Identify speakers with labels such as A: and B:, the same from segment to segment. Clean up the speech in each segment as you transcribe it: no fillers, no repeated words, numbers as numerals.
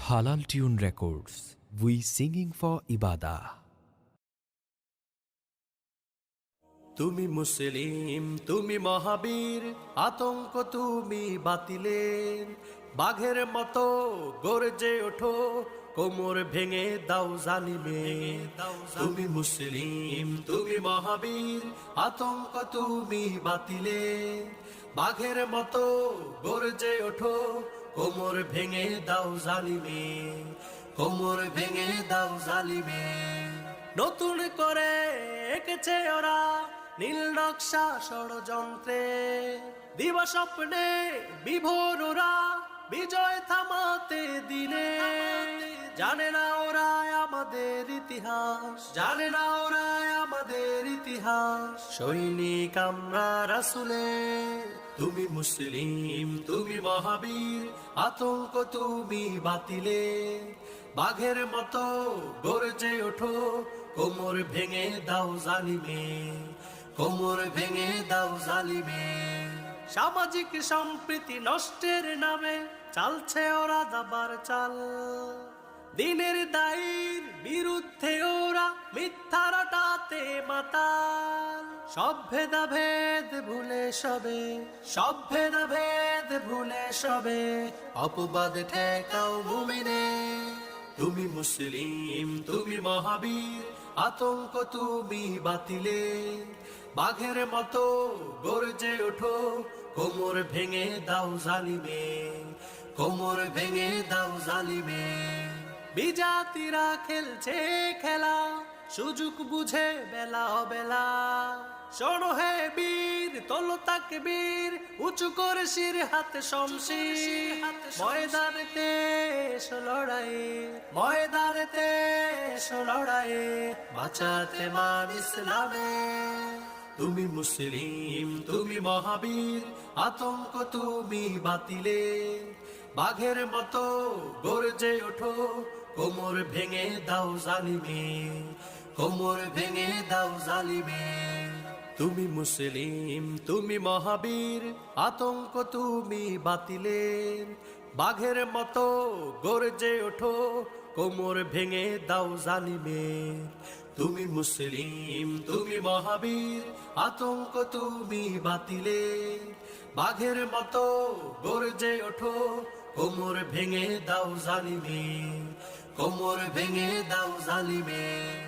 A: Halal Tune Records. We singing for Ibadah.
B: তুমি মুসলিম, তুমি মহাবীর, আতঙ্ক তুমি বাতিলের। বাঘের মতো গর্জে ওঠো, কোমর ভেঙে দাও জালিমের। তুমি মুসলিম, তুমি মহাবীর, আতঙ্ক তুমি বাতিলের। বাঘের মতো গর্জে ওঠো, কোমর ভেঙে দাও জালিমের। কোমর ভেঙে দাও জালিমের। নতুন করে এঁকেছে ওরা নীল নকশা ষড়যন্ত্রে, দিবা স্বপ্নে বিভোর ওরা বিজয় থামাতে দিনে। জানে না ওরা আমাদের ইতিহাস, জানে না ওরা আমাদের ইতিহাস। সৈনিক আমরা রাসূলের। তুমি মুসলিম, তুমি মহাবীর, আতঙ্ক তুমি বাতিলের। বাঘের মতো গর্জে ওঠো, কোমর ভেঙে দাও জালিমের। কোমর ভেঙে দাও জালিমের। সামাজিক সম্প্রীতি নষ্টের নামে চালছে ওরা দাবার চাল। দিনের দায়ের বিরুদ্ধে ওরা মিথ্যা রটাতে মাতাল। সব ভেদাভেদ ভুলে সবে, সব ভেদাভেদ ভুলে সবে, অপবাদ ঠেকাও মুমিনে। তুমি মুসলিম, তুমি মহাবীর, আতঙ্ক তুমি বাতিলের। বাঘের মতো গর্জে ওঠো, কোমর ভেঙে দাও জালিমের। কোমর ভেঙে দাও জালিমের। বিজাতিরা খেলছে খেলা, সুযোগ বুঝে বেলা অবেলা। শোনো হে বীর, তোলো তাকবীর, উঁচু করে শির হাতে শমশির। ময়দানেতে এসো লড়াইয়ে, ময়দানেতে এসো লড়াইয়ে, বাঁচাতে মান ইসলামে। তুমি মুসলিম, তুমি মহাবীর, আতঙ্ক তুমি বাতিলের। বাঘের মতো গর্জে ওঠো, কোমর ভেঙে দাও জালিমের। কোমর ভেঙে দাও জালিমের। তুমি মুসলিম, তুমি মহাবীর, আতঙ্ক তুমি বাতিলের। বাঘের মতো গর্জে ওঠো, কোমর ভেঙে দাও জালিমের। তুমি মুসলিম, তুমি মহাবীর, আতঙ্ক তুমি বাতিলের। বাঘের মতো গর্জে ওঠো, কোমর ভেঙে দাও জালিমের। কোমর ভেঙে দাও জালিমের।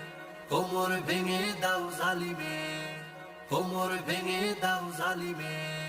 B: কোমর ভেঙে দাও জালিমের। কোমর ভেঙে দাও জালিমের।